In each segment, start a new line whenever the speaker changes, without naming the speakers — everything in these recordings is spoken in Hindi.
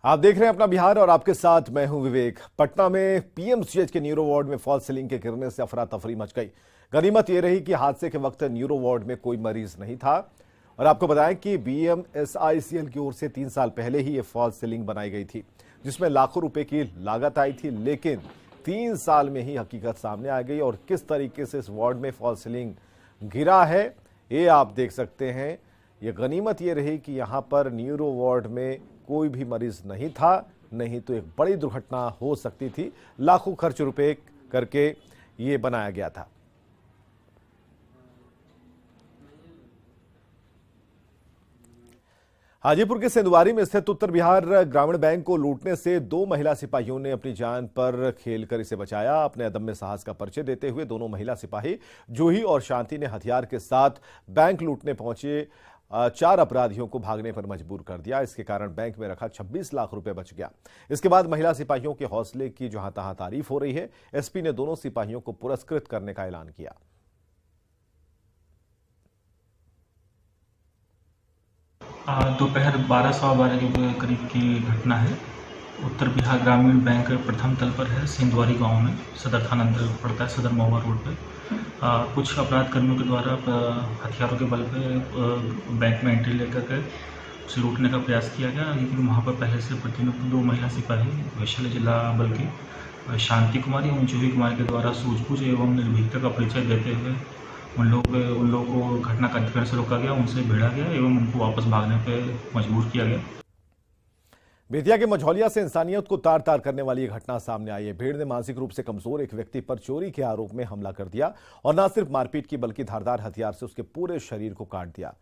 आप देख रहे हैं अपना बिहार और आपके साथ मैं हूं विवेक। पटना में पीएमसीएच के न्यूरो वार्ड में फॉल्स सीलिंग के गिरने से अफरा तफरी मच गई। गनीमत यह रही कि हादसे के वक्त न्यूरो वार्ड में कोई मरीज नहीं था। और आपको बताएं कि बीएमएसआईसीएल की ओर से 3 साल पहले ही ये फॉल्स सीलिंग बनाई गई थी, जिसमें लाखों रुपए की लागत आई थी। लेकिन 3 साल में ही हकीकत सामने आ गई और किस तरीके से इस वार्ड में फॉल्स सीलिंग गिरा है ये आप देख सकते हैं। ये गनीमत ये रही कि यहाँ पर न्यूरो वार्ड में कोई भी मरीज नहीं था, नहीं तो एक बड़ी दुर्घटना हो सकती थी। लाखों खर्च रुपए करके ये बनाया गया था। हाजीपुर के सेंदुवारी में स्थित उत्तर बिहार ग्रामीण बैंक को लूटने से 2 महिला सिपाहियों ने अपनी जान पर खेलकर इसे बचाया। अपने अदम्य साहस का परिचय देते हुए दोनों महिला सिपाही जूही और शांति ने हथियार के साथ बैंक लूटने पहुंचे 4 अपराधियों को भागने पर मजबूर कर दिया। इसके कारण बैंक में रखा 26 लाख रुपए बच गया। इसके बाद महिला सिपाहियों के हौसले की जहां तहां तारीफ हो रही है। एसपी ने दोनों सिपाहियों को पुरस्कृत करने का ऐलान किया।
दोपहर 12:12 के करीब की घटना है। उत्तर बिहार ग्रामीण बैंक प्रथम तल पर है, सेंदुवारी गांव में, सदर थाना अंदर पड़ता है, सदर महुआ रोड पे। कुछ अपराध कर्मियों के द्वारा हथियारों के बल पे बैंक में एंट्री लेकर के उसे लूटने का प्रयास किया गया। लेकिन वहाँ पर पहले से प्रतिनियुक्त 2 महिला सिपाही वैशाली जिला बल की शांति कुमारी एवं जूही कुमारी के द्वारा सूझबूझ एवं निर्भीकता का परिचय देते हुए उन लोगों को घटना का अधिकरण से रोका गया, उनसे भिड़ा गया एवं उनको वापस भागने पर मजबूर किया गया।
बेतिया के मझौलिया से इंसानियत को तार तार करने वाली घटना सामने आई है। भीड़ ने मानसिक रूप से कमजोर एक व्यक्ति पर चोरी के आरोप में हमला कर दिया और न सिर्फ मारपीट की बल्कि धारदार हथियार से उसके पूरे शरीर को काट दिया।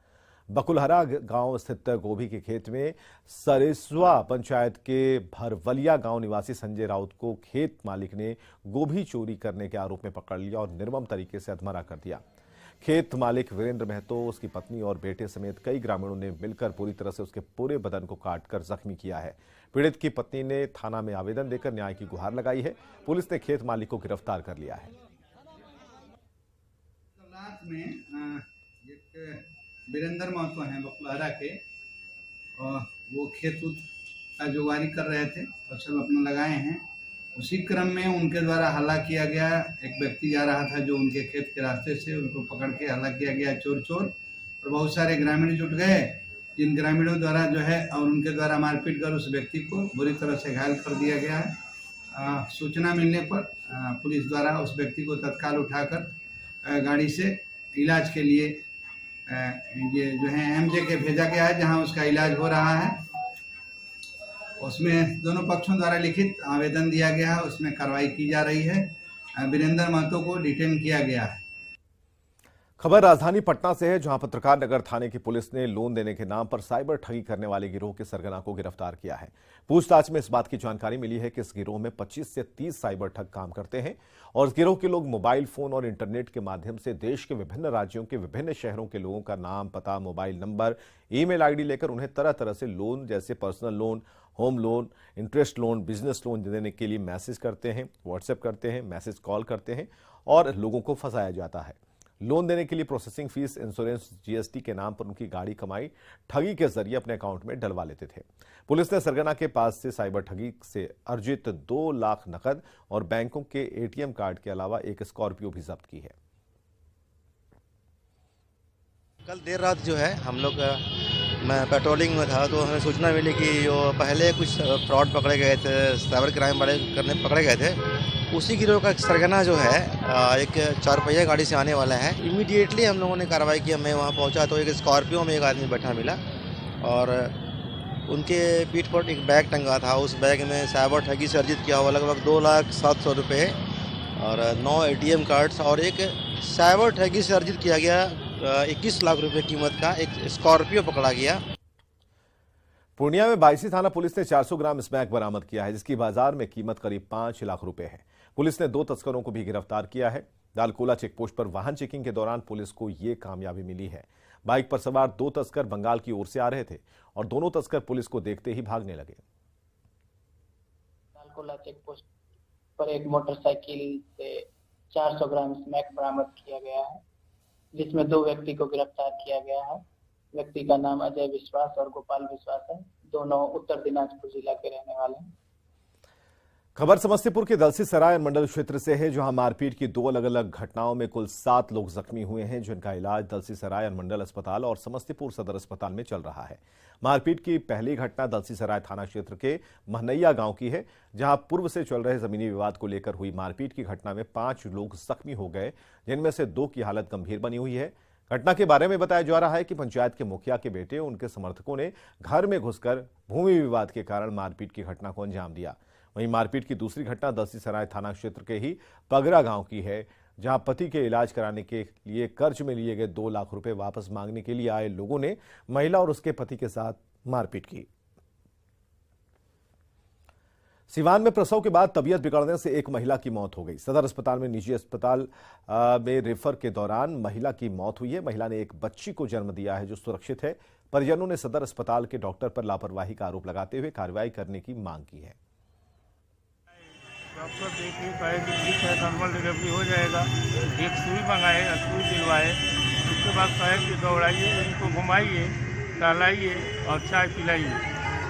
बकुलहरा गांव स्थित गोभी के खेत में सरेसवा पंचायत के भरवलिया गांव निवासी संजय राउत को खेत मालिक ने गोभी चोरी करने के आरोप में पकड़ लिया और निर्मम तरीके से अधमरा कर दिया। खेत मालिक वीरेंद्र महतो, उसकी पत्नी और बेटे समेत कई ग्रामीणों ने मिलकर पूरी तरह से उसके पूरे बदन को काटकर जख्मी किया है। पीड़ित की पत्नी ने थाना में आवेदन देकर न्याय की गुहार लगाई है। पुलिस ने खेत मालिक को गिरफ्तार कर लिया है।
वीरेंद्र महतो हैं बकुलहरा के, और वो खेत का जुगारी कर रहे थे, फसल अपना लगाए हैं। उसी क्रम में उनके द्वारा हल्ला किया गया। एक व्यक्ति जा रहा था जो उनके खेत के रास्ते से, उनको पकड़ के हल्ला किया गया चोर चोर। और बहुत सारे ग्रामीण जुट गए, जिन ग्रामीणों द्वारा जो है और उनके द्वारा मारपीट कर उस व्यक्ति को बुरी तरह से घायल कर दिया गया है। सूचना मिलने पर पुलिस द्वारा उस व्यक्ति को तत्काल उठाकर गाड़ी से इलाज के लिए ये जो है एमजे के भेजा गया है, जहां उसका इलाज हो रहा है। उसमें दोनों पक्षों द्वारा लिखित आवेदन दिया गया है, उसमें कार्रवाई की जा रही है। वीरेंद्र महतो को डिटेन किया गया है।
खबर राजधानी पटना से है, जहां पत्रकार नगर थाने की पुलिस ने लोन देने के नाम पर साइबर ठगी करने वाले गिरोह के सरगना को गिरफ्तार किया है। पूछताछ में इस बात की जानकारी मिली है कि इस गिरोह में 25 से 30 साइबर ठग काम करते हैं और इस गिरोह के लोग मोबाइल फोन और इंटरनेट के माध्यम से देश के विभिन्न राज्यों के विभिन्न शहरों के लोगों का नाम, पता, मोबाइल नंबर, ईमेल आईडी लेकर उन्हें तरह तरह से लोन जैसे personal loan, home loan, interest loan, business loan देने के लिए मैसेज करते हैं, व्हाट्सएप करते हैं, मैसेज कॉल करते हैं और लोगों को फंसाया जाता है। लोन देने के लिए प्रोसेसिंग फीस, इंश्योरेंस, जीएसटी के नाम पर उनकी गाड़ी कमाई ठगी के जरिए अपने अकाउंट में डलवा लेते थे। पुलिस ने सरगना के पास से साइबर ठगी से अर्जित 2 लाख नकद और बैंकों के एटीएम कार्ड के अलावा एक स्कॉर्पियो भी जब्त की है।
कल देर रात जो है हम लोग, मैं पेट्रोलिंग में था तो हमें सूचना मिली कि जो पहले कुछ फ्रॉड पकड़े गए थे, साइबर क्राइम वाले करने पकड़े गए थे, उसी गिरोह का सरगना जो है एक 4 पहिया गाड़ी से आने वाला है। इमीडिएटली हम लोगों ने कार्रवाई की। मैं वहाँ पहुँचा तो एक स्कॉर्पियो में एक आदमी बैठा मिला और उनके पीठ पर एक बैग टंगा था। उस बैग में साइबर ठगी से अर्जित किया हुआ लगभग 2,07,000 रुपये और 9 एटीएम कार्ड्स और एक साइबर ठगी से अर्जित किया गया 21 लाख रुपए कीमत का एक स्कॉर्पियो पकड़ा गया।
पूर्णिया में 22 थाना पुलिस ने 400 ग्राम स्मैक बरामद किया है, जिसकी बाजार में कीमत करीब 5 लाख रुपए है। पुलिस ने 2 तस्करों को भी गिरफ्तार किया है। दालकोला चेकपोस्ट पर वाहन चेकिंग के दौरान पुलिस को यह कामयाबी मिली है। बाइक पर सवार 2 तस्कर बंगाल की ओर से आ रहे थे और दोनों तस्कर पुलिस को देखते ही भागने लगे।
दालकोला चेकपोस्ट पर एक मोटरसाइकिल से 400 ग्राम स्मैक बरामद किया गया है, जिसमें 2 व्यक्ति को गिरफ्तार किया गया है। व्यक्ति का नाम अजय विश्वास और गोपाल विश्वास है। दोनों उत्तर दिनाजपुर जिला के रहने वाले हैं।
खबर समस्तीपुर के दलसीसराय मंडल क्षेत्र से है, जहां मारपीट की 2 अलग अलग घटनाओं में कुल 7 लोग जख्मी हुए हैं, जिनका इलाज दलसीसराय मंडल अस्पताल और समस्तीपुर सदर अस्पताल में चल रहा है। मारपीट की पहली घटना दलसीसराय थाना क्षेत्र के महनैया गांव की है, जहां पूर्व से चल रहे जमीनी विवाद को लेकर हुई मारपीट की घटना में 5 लोग जख्मी हो गए, जिनमें से 2 की हालत गंभीर बनी हुई है। घटना के बारे में बताया जा रहा है कि पंचायत के मुखिया के बेटे और उनके समर्थकों ने घर में घुसकर भूमि विवाद के कारण मारपीट की घटना को अंजाम दिया। वहीं मारपीट की दूसरी घटना दलसीसराय थाना क्षेत्र के ही पगरा गांव की है, जहां पति के इलाज कराने के लिए कर्ज में लिए गए 2 लाख रुपए वापस मांगने के लिए आए लोगों ने महिला और उसके पति के साथ मारपीट की। सिवान में प्रसव के बाद तबीयत बिगड़ने से एक महिला की मौत हो गई। सदर अस्पताल में निजी अस्पताल में रेफर के दौरान महिला की मौत हुई है। महिला ने एक बच्ची को जन्म दिया है जो सुरक्षित है। परिजनों ने सदर अस्पताल के डॉक्टर पर लापरवाही का आरोप लगाते हुए कार्रवाई करने की मांग की है।
डॉक्टर देखिए कहे कि ठीक है नॉर्मल डिलीवरी हो जाएगा, एक सुई मंगाए, सुई दिलवाए, उसके बाद कहे कि दौड़ाइए, इनको घुमाइए, टहलाइए और चाय पिलाइए।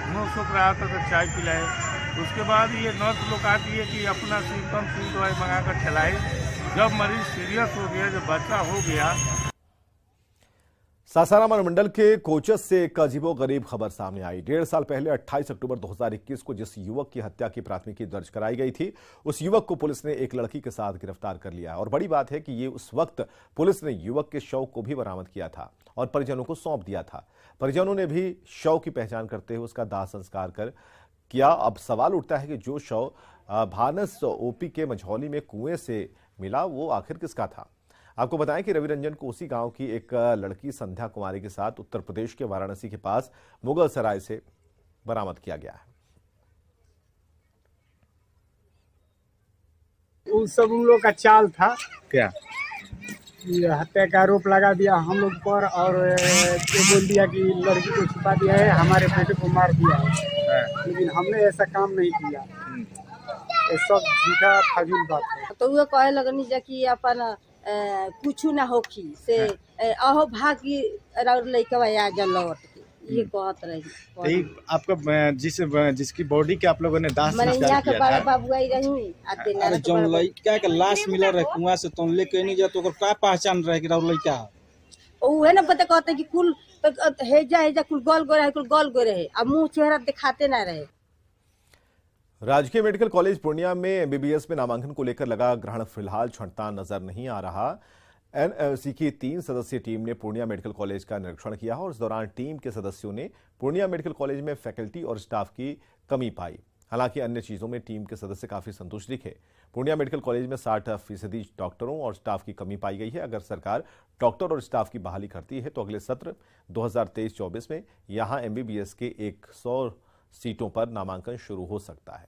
मुँह सूख रहा था तो चाय पिलाए। उसके बाद ये नर्स लोग आती है कि अपना सिम्टम सुई दवाई मंगा कर खिलाए। जब मरीज सीरियस हो गया, जब बच्चा हो गया।
सासाराम मंडल के कोचस से एक अजीबोगरीब खबर सामने आई। 1.5 साल पहले 28 अक्टूबर 2021 को जिस युवक की हत्या की प्राथमिकी दर्ज कराई गई थी, उस युवक को पुलिस ने एक लड़की के साथ गिरफ्तार कर लिया। और बड़ी बात है कि ये उस वक्त पुलिस ने युवक के शव को भी बरामद किया था और परिजनों को सौंप दिया था। परिजनों ने भी शव की पहचान करते हुए उसका दाह संस्कार कर किया। अब सवाल उठता है कि जो शव भानस ओपी के मझौली में कुएं से मिला, वो आखिर किसका था। आपको बताएं कि रवि रंजन को उसी गांव की एक लड़की संध्या कुमारी के साथ उत्तर प्रदेश के वाराणसी के पास मुगल सराय से बरामद किया गया है।
वो सब उन लोग का चाल था।
क्या
ये हत्या का आरोप लगा दिया हम लोग पर और बोल दिया कि लड़की को छुपा दिया है, हमारे बेटे को मार दिया है। लेकिन हमने ऐसा काम नहीं किया। ये सब झूठा फजील बात है।
तो वो कहे लगनी कि अपन कुछ ना होखी से अहो भागी और लइकवा आ जा लौट के, ये कहत रही।
आपका जिसकी बॉडी के आप लोगों ने दाह संस्कार किया
था, बाबू आई रही
अरे जब लइका के लाश मिला रहे कुआं से तुम लेके नहीं जा तो ओकर का पहचान रहे कि लइका
ओहे ना पता कहते कि कुल हेजा कुल गोल गो रहे अब मुंह चेहरा दिखाते ना रहे।
राजकीय मेडिकल कॉलेज पूर्णिया में एमबीबीएस में नामांकन को लेकर लगा ग्रहण फिलहाल छंटता नजर नहीं आ रहा। एनएलसी की 3 सदस्यीय टीम ने पूर्णिया मेडिकल कॉलेज का निरीक्षण किया और इस दौरान टीम के सदस्यों ने पूर्णिया मेडिकल कॉलेज में फैकल्टी और स्टाफ की कमी पाई। हालांकि अन्य चीजों में टीम के सदस्य काफी संतुष्ट दिखे। पूर्णिया मेडिकल कॉलेज में 60% डॉक्टरों और स्टाफ की कमी पाई गई है। अगर सरकार डॉक्टर और स्टाफ की बहाली करती है तो अगले सत्र 2023-24 में यहां एमबीबीएस के 100 सीटों पर नामांकन शुरू हो सकता है।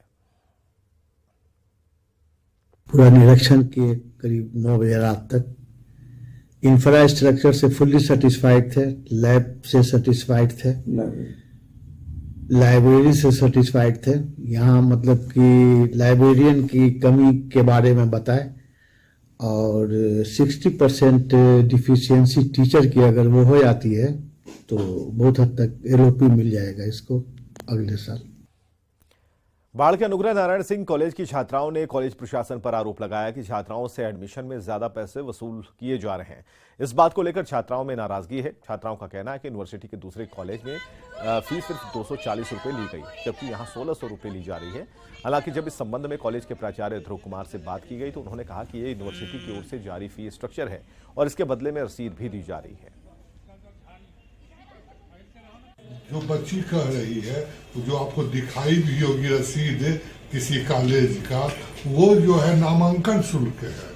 पूरा निरीक्षण किए करीब 9 बजे रात तक। इंफ्रास्ट्रक्चर से फुल्ली सेटिस्फाइड थे, लैब से सेटिस्फाइड थे, लाइब्रेरी से सेटिस्फाइड थे। यहाँ मतलब कि लाइब्रेरियन की कमी के बारे में बताए और 60% डिफिशियंसी टीचर की अगर वो हो जाती है तो बहुत हद तक एलओपी मिल जाएगा इसको अगले साल।
बाढ़ के अनुग्रह नारायण सिंह कॉलेज की छात्राओं ने कॉलेज प्रशासन पर आरोप लगाया कि छात्राओं से एडमिशन में ज्यादा पैसे वसूल किए जा रहे हैं। इस बात को लेकर छात्राओं में नाराजगी है। छात्राओं का कहना है कि यूनिवर्सिटी के दूसरे कॉलेज में फीस सिर्फ 240 रुपए ली गई, जबकि यहां 1600 रुपए ली जा रही है। हालांकि जब इस संबंध में कॉलेज के प्राचार्य ध्रुव कुमार से बात की गई तो उन्होंने कहा कि ये यूनिवर्सिटी की ओर से जारी फी स्ट्रक्चर है और इसके बदले में रसीद भी दी जा रही है।
जो बच्ची कह रही है, जो आपको दिखाई भी होगी रसीद किसी कॉलेज का, वो जो है नामांकन शुल्क है,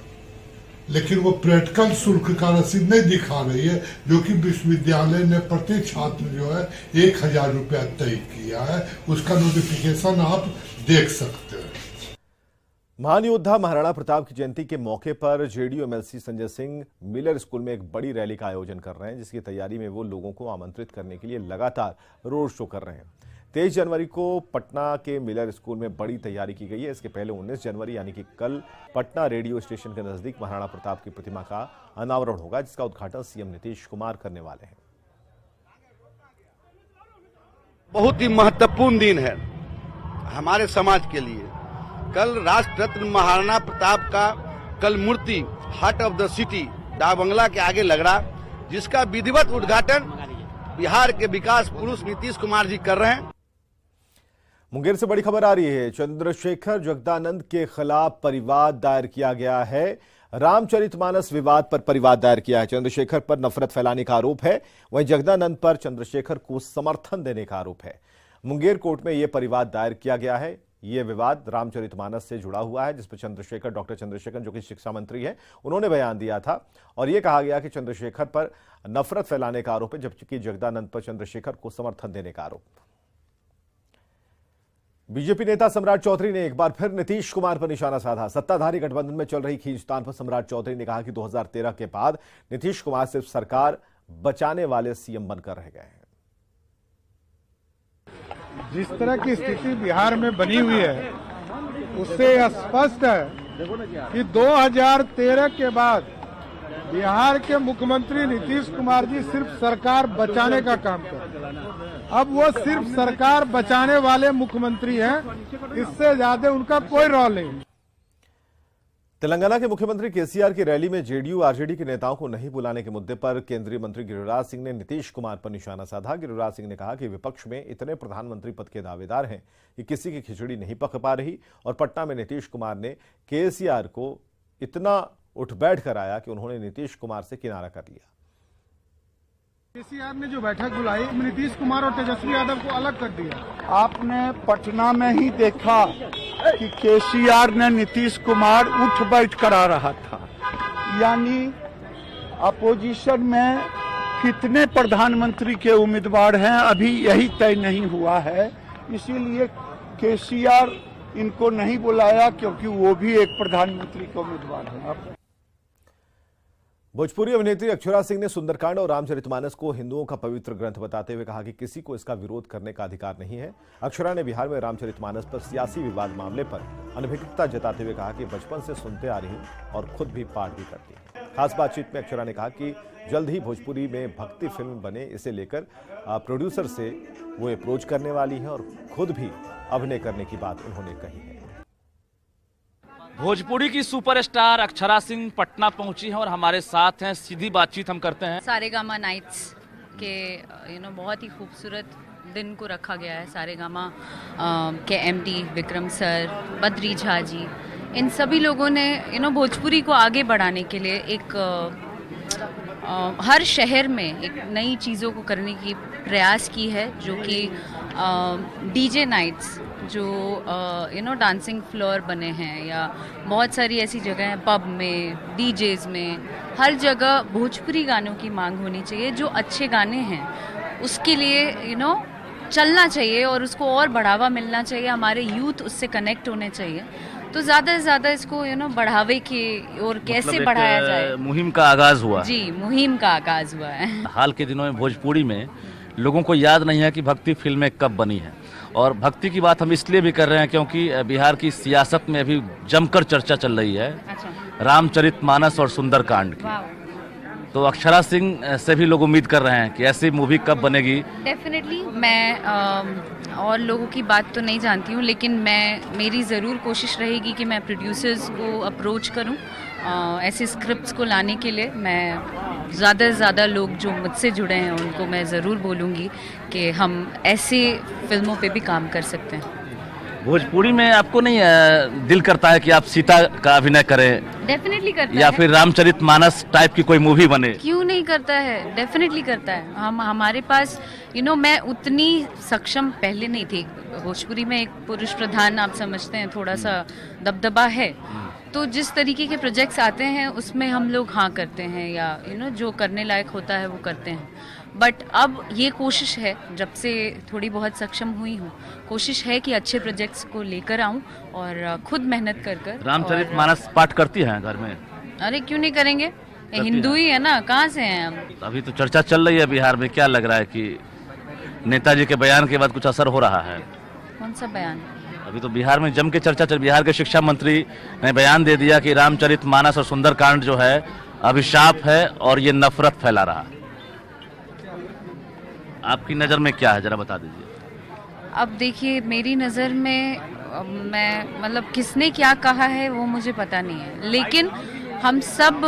लेकिन वो प्रैक्टिकल शुल्क का रसीद नहीं दिखा रही है, जो कि विश्वविद्यालय ने प्रति छात्र जो है 1000 रुपया तय किया है। उसका नोटिफिकेशन आप देख सकते हैं।
महान योद्धा महाराणा प्रताप की जयंती के मौके पर JDU MLC Sanjay Singh Miller school में एक बड़ी रैली का आयोजन कर रहे हैं, जिसकी तैयारी में वो लोगों को आमंत्रित करने के लिए लगातार रोड शो कर रहे हैं। 23 जनवरी को पटना के मिलर स्कूल में बड़ी तैयारी की गई है। इसके पहले 19 जनवरी यानी कि कल पटना रेडियो स्टेशन के नजदीक महाराणा प्रताप की प्रतिमा का अनावरण होगा, जिसका उद्घाटन सीएम नीतीश कुमार करने वाले हैं।
बहुत ही महत्वपूर्ण दिन है हमारे समाज के लिए। कल राष्ट्र रत्न महाराणा प्रताप का कल मूर्ति हार्ट ऑफ द सिटी डाक बंगला के आगे लग रहा, जिसका विधिवत उद्घाटन बिहार के विकास पुरुष नीतीश कुमार जी कर रहे हैं।
मुंगेर से बड़ी खबर आ रही है। चंद्रशेखर जगदानंद के खिलाफ परिवाद दायर किया गया है। रामचरितमानस विवाद पर परिवाद दायर किया है। चंद्रशेखर पर नफरत फैलाने का आरोप है, वहीं जगदानंद पर चंद्रशेखर को समर्थन देने का आरोप है। मुंगेर कोर्ट में यह परिवाद दायर किया गया है। यह विवाद रामचरितमानस से जुड़ा हुआ है, जिसपर चंद्रशेखर, डॉक्टर चंद्रशेखर जो कि शिक्षा मंत्री हैं, उन्होंने बयान दिया था और यह कहा गया कि चंद्रशेखर पर नफरत फैलाने का आरोप है, जबकि जगदानंद पर चंद्रशेखर को समर्थन देने का आरोप। बीजेपी नेता सम्राट चौधरी ने एक बार फिर नीतीश कुमार पर निशाना साधा। सत्ताधारी गठबंधन में चल रही खींचतान पर सम्राट चौधरी ने कहा कि 2013 के बाद नीतीश कुमार सिर्फ सरकार बचाने वाले सीएम बनकर रह गए हैं।
जिस तरह की स्थिति बिहार में बनी हुई है उससे स्पष्ट है कि 2013 के बाद बिहार के मुख्यमंत्री नीतीश कुमार जी सिर्फ सरकार बचाने का काम कर रहे हैं। अब वो सिर्फ सरकार बचाने वाले मुख्यमंत्री हैं, इससे ज्यादा उनका कोई रोल नहीं।
तेलंगाना के मुख्यमंत्री केसीआर की रैली में जेडीयू आरजेडी के नेताओं को नहीं बुलाने के मुद्दे पर केंद्रीय मंत्री गिरिराज सिंह ने नीतीश कुमार पर निशाना साधा। गिरिराज सिंह ने कहा कि विपक्ष में इतने प्रधानमंत्री पद के दावेदार हैं कि किसी की खिचड़ी नहीं पक पा रही, और पटना में नीतीश कुमार ने केसीआर को इतना उठ बैठ कराया कि उन्होंने नीतीश कुमार से किनारा कर लिया।
केसीआर ने जो बैठक बुलाई, नीतीश कुमार और तेजस्वी यादव को अलग कर दिया। आपने पटना में ही देखा कि केसीआर ने नीतीश कुमार उठ बैठ करा रहा था, यानी अपोजिशन में कितने प्रधानमंत्री के उम्मीदवार हैं अभी यही तय नहीं हुआ है, इसीलिए केसीआर इनको नहीं बुलाया क्योंकि वो भी एक प्रधानमंत्री के उम्मीदवार हैं।
भोजपुरी अभिनेत्री अक्षरा सिंह ने सुंदरकांड और रामचरितमानस को हिंदुओं का पवित्र ग्रंथ बताते हुए कहा कि किसी को इसका विरोध करने का अधिकार नहीं है। अक्षरा ने बिहार में रामचरितमानस पर सियासी विवाद मामले पर अनभिज्ञता जताते हुए कहा कि बचपन से सुनते आ रही हूं और खुद भी पाठ भी करती है। खास बातचीत में अक्षरा ने कहा कि जल्द ही भोजपुरी में भक्ति फिल्म बने, इसे लेकर प्रोड्यूसर से वो अप्रोच करने वाली है और खुद भी अभिनय करने की बात उन्होंने कही है।
भोजपुरी की सुपरस्टार अक्षरा सिंह पटना पहुंची हैं और हमारे साथ हैं, सीधी बातचीत हम करते हैं।
सारेगामा नाइट्स के बहुत ही खूबसूरत दिन को रखा गया है। सारेगामा के एमडी विक्रम सर, बद्री झा जी, इन सभी लोगों ने भोजपुरी को आगे बढ़ाने के लिए एक हर शहर में एक नई चीज़ों को करने की प्रयास की है, जो कि डीजे नाइट्स जो डांसिंग फ्लोर बने हैं, या बहुत सारी ऐसी जगह हैं पब में, डीजेज में, हर जगह भोजपुरी गानों की मांग होनी चाहिए। जो अच्छे गाने हैं उसके लिए चलना चाहिए और उसको और बढ़ावा मिलना चाहिए। हमारे यूथ उससे कनेक्ट होने चाहिए, तो ज़्यादा से ज़्यादा इसको बढ़ावे की और कैसे बढ़ाया जाए।
मुहिम का आगाज हुआ
जी, मुहिम का आगाज हुआ है।
हाल के दिनों में भोजपुरी में लोगों को याद नहीं है कि भक्ति फिल्में कब बनी है, और भक्ति की बात हम इसलिए भी कर रहे हैं क्योंकि बिहार की सियासत में अभी जमकर चर्चा चल रही है रामचरितमानस और सुंदरकांड की। तो अक्षरा सिंह से भी लोग उम्मीद कर रहे हैं कि ऐसी मूवी कब बनेगी।
डेफिनेटली मैं और लोगों की बात तो नहीं जानती हूँ, लेकिन मेरी ज़रूर कोशिश रहेगी कि मैं प्रोड्यूसर्स को अप्रोच करूँ ऐसे स्क्रिप्ट्स को लाने के लिए। मैं ज़्यादा से ज़्यादा लोग जो मुझसे जुड़े हैं उनको मैं ज़रूर बोलूँगी कि हम ऐसे फिल्मों पे भी काम कर सकते हैं।
भोजपुरी में आपको नहीं दिल करता है कि आप सीता का अभिनय करें?
डेफिनेटली करता है।
या फिर रामचरितमानस टाइप की कोई मूवी बने?
क्यों नहीं करता है, डेफिनेटली करता है। हमारे पास मैं उतनी सक्षम पहले नहीं थी। भोजपुरी में एक पुरुष प्रधान, आप समझते हैं, थोड़ा सा दबदबा है, तो जिस तरीके के प्रोजेक्ट्स आते हैं उसमें हम लोग हाँ करते हैं, या जो करने लायक होता है वो करते हैं। बट अब ये कोशिश है, जब से थोड़ी बहुत सक्षम हुई हूँ, कोशिश है कि अच्छे प्रोजेक्ट्स को लेकर आऊँ और खुद मेहनत कर
रामचरितमानस पाठ करती हैं घर में?
अरे क्यों नहीं करेंगे, हिंदू ही है ना, कहाँ से हैं हम।
अभी तो चर्चा चल रही है बिहार में, क्या लग रहा है कि नेताजी के बयान के बाद कुछ असर हो रहा है?
कौन सा बयान?
अभी तो बिहार में जम के चर्चा चल, बिहार के शिक्षा मंत्री ने बयान दे दिया कि रामचरितमानस और सुंदरकांड जो है अभिशाप है और ये नफरत फैला रहा है। आपकी नज़र में क्या है, जरा बता दीजिए।
अब देखिए, मेरी नज़र में मैं मतलब किसने क्या कहा है वो मुझे पता नहीं है, लेकिन हम सब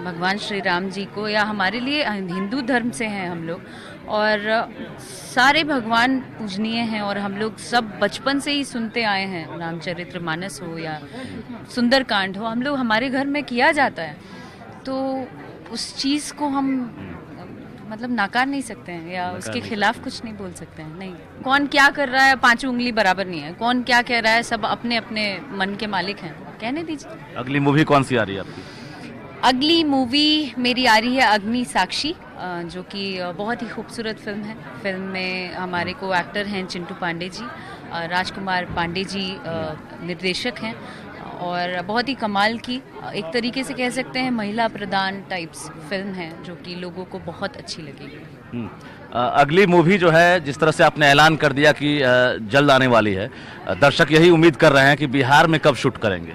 भगवान श्री राम जी को, या हमारे लिए हिंदू धर्म से हैं हम लोग, और सारे भगवान पूजनीय हैं, और हम लोग सब बचपन से ही सुनते आए हैं। रामचरितमानस हो या सुंदरकांड हो, हम लोग हमारे घर में किया जाता है, तो उस चीज़ को हम मतलब नाकार नहीं सकते हैं या उसके खिलाफ कुछ नहीं बोल सकते हैं। नहीं, कौन क्या कर रहा है, पांचों उंगली बराबर नहीं है, कौन क्या कह रहा है, सब अपने अपने मन के मालिक हैं, कहने दीजिए।
अगली मूवी कौन सी आ रही है आपकी?
अगली मूवी मेरी आ रही है अग्नि साक्षी, जो कि बहुत ही खूबसूरत फिल्म है। फिल्म में हमारे को एक्टर हैं चिंटू पांडे जी, राजकुमार पांडे जी निर्देशक हैं, और बहुत ही कमाल की, एक तरीके से कह सकते हैं महिला प्रधान टाइप्स फिल्म है, जो कि लोगों को बहुत अच्छी लगेगी।
अगली मूवी जो है, जिस तरह से आपने ऐलान कर दिया कि जल्द आने वाली है, दर्शक यही उम्मीद कर रहे हैं कि बिहार में कब शूट करेंगे?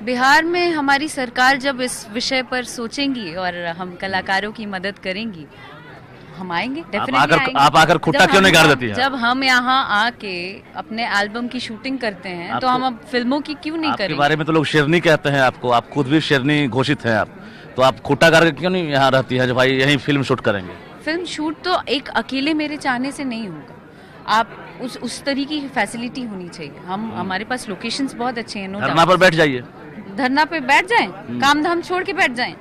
बिहार में हमारी सरकार जब इस विषय पर सोचेंगी और हम कलाकारों की मदद करेंगी, हम आएंगे, डेफिनेटली आएंगे।
आप आकर खुट्टा क्यों नहीं गाड़ देती है?
जब हम यहाँ आके अपने एल्बम की शूटिंग करते हैं तो हम अब फिल्मों की क्यों नहीं करेंगे?
आपके बारे में तो लोग शेरनी कहते हैं आपको, आप खुद भी शेरनी घोषित हैं आप, तो आप खुट्टा गाड़ क्यों नहीं यहाँ रहती है, जो भाई यहीं फिल्म शूट करेंगे?
फिल्म शूट तो एक अकेले मेरे चाहने से नहीं होगा, आप उस तरीके की फैसिलिटी होनी चाहिए। हमारे पास लोकेशंस बहुत अच्छे हैं।
धरना पर बैठ जाइए,
धरना पे बैठ जाएं, काम धाम छोड़ के बैठ जाएं।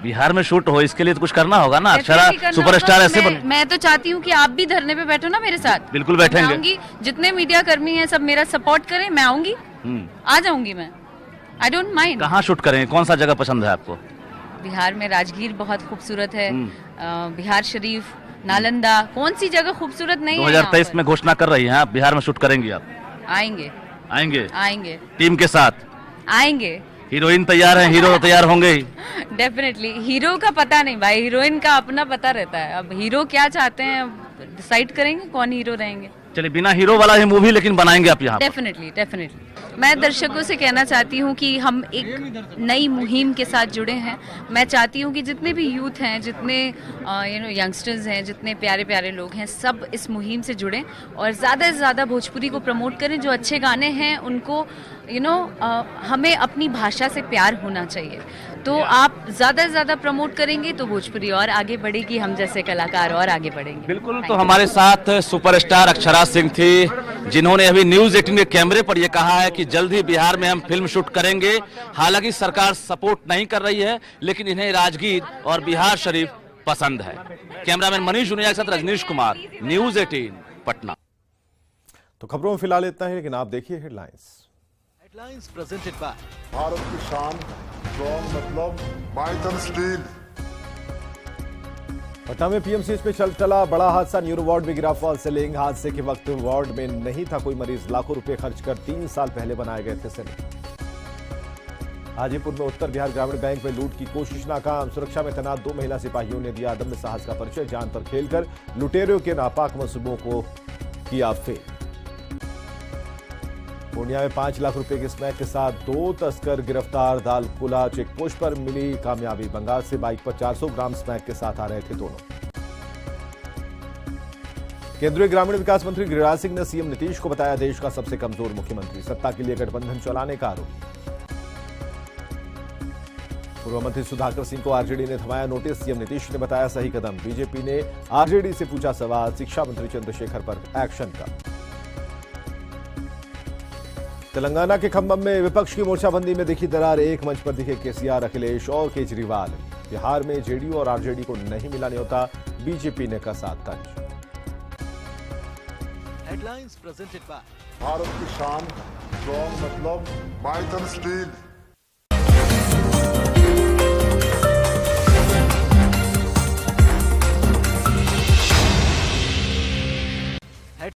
बिहार में शूट हो, इसके लिए तो कुछ करना होगा ना। अक्षरा सुपरस्टार ऐसे बने।
मैं तो चाहती हूँ कि आप भी धरने पे बैठो ना मेरे साथ।
बिल्कुल बैठेंगे।
जितने मीडिया कर्मी हैं सब मेरा सपोर्ट करें, मैं आऊंगी, आ जाऊंगी मैं, आई डोंट माइंड।
कहाँ शूट करें, कौन सा जगह पसंद है आपको?
बिहार में राजगीर बहुत खूबसूरत है, बिहार शरीफ, नालंदा, कौन सी जगह खूबसूरत नहीं है?
2023 में घोषणा कर रही हैं आप, बिहार में शूट करेंगी आप?
आएंगे
आएंगे टीम के साथ
आएंगे।
हीरोइन तैयार है, हीरो तैयार होंगे ही?
डेफिनेटली। हीरो का पता नहीं भाई, हीरोइन का अपना पता रहता है। अब हीरो क्या चाहते हैं डिसाइड करेंगे कौन हीरो रहेंगे।
चलिए, बिना हीरो वाला ही मूवी लेकिन बनाएंगे आप यहाँ?
डेफिनेटली। मैं दर्शकों से कहना चाहती हूँ कि हम एक नई मुहिम के साथ जुड़े हैं। मैं चाहती हूँ कि जितने भी यूथ हैं, जितने यंगस्टर्स हैं, जितने प्यारे प्यारे लोग हैं, सब इस मुहिम से जुड़ें और ज़्यादा से ज़्यादा भोजपुरी को प्रमोट करें। जो अच्छे गाने हैं उनको हमें अपनी भाषा से प्यार होना चाहिए, तो आप ज़्यादा से ज़्यादा प्रमोट करेंगे तो भोजपुरी और आगे बढ़ेगी, हम जैसे कलाकार और आगे बढ़ेंगे।
बिल्कुल। तो हमारे साथ सुपरस्टार अक्षरा सिंह थी, जिन्होंने अभी न्यूज़ 18 के कैमरे पर यह कहा है कि जल्द ही बिहार में हम फिल्म शूट करेंगे। हालांकि सरकार सपोर्ट नहीं कर रही है, लेकिन इन्हें राजगीर और बिहार शरीफ पसंद है। कैमरामैन मनीष जुनिया के साथ रजनीश कुमार, न्यूज़ 18 पटना।
तो खबरों में फिलहाल इतना ही, लेकिन आप देखिए हेडलाइंस
प्रेजेंटेड बाय
भारत की शान, स्ट्रॉन्ग मतलब माइथन स्टील।
पटना में पीएमसीएच में चला बड़ा हादसा, न्यूरो वार्ड में गिरा फॉल सीलिंग। हादसे के वक्त वार्ड में नहीं था कोई मरीज, लाखों रुपए खर्च कर 3 साल पहले बनाए गए थे सीलिंग। हाजीपुर में उत्तर बिहार ग्रामीण बैंक में लूट की कोशिश नाकाम, सुरक्षा में तैनात 2 महिला सिपाहियों ने दिया अदम्य साहस का परिचय, जान पर खेलकर लुटेरों के नापाक मंसूबों को किया फेल। पूर्णिया में 5 लाख रुपए के स्मैक के साथ 2 तस्कर गिरफ्तार, दालकुला चेक पोस्ट पर मिली कामयाबी। बंगाल से बाइक पर 400 ग्राम स्मैक के साथ आ रहे थे दोनों। केंद्रीय ग्रामीण विकास मंत्री गिरिराज सिंह ने सीएम नीतीश को बताया देश का सबसे कमजोर मुख्यमंत्री, सत्ता के लिए गठबंधन चलाने का आरोप। पूर्व मंत्री सुधाकर सिंह को आरजेडी ने थमाया नोटिस, सीएम नीतीश ने बताया सही कदम। बीजेपी ने आरजेडी से पूछा सवाल, शिक्षा मंत्री चंद्रशेखर पर एक्शन का। तेलंगाना के खम्भम में विपक्ष की मोर्चाबंदी में दिखी दरार, एक मंच पर दिखे केसीआर, अखिलेश और केजरीवाल। बिहार में जेडीयू और आरजेडी को नहीं मिला न्योता, बीजेपी ने कसा तंज।
हेडलाइंस प्रेजेंटेड बाय
भारत की शान, स्ट्रॉन्ग मतलब माइथन स्टील।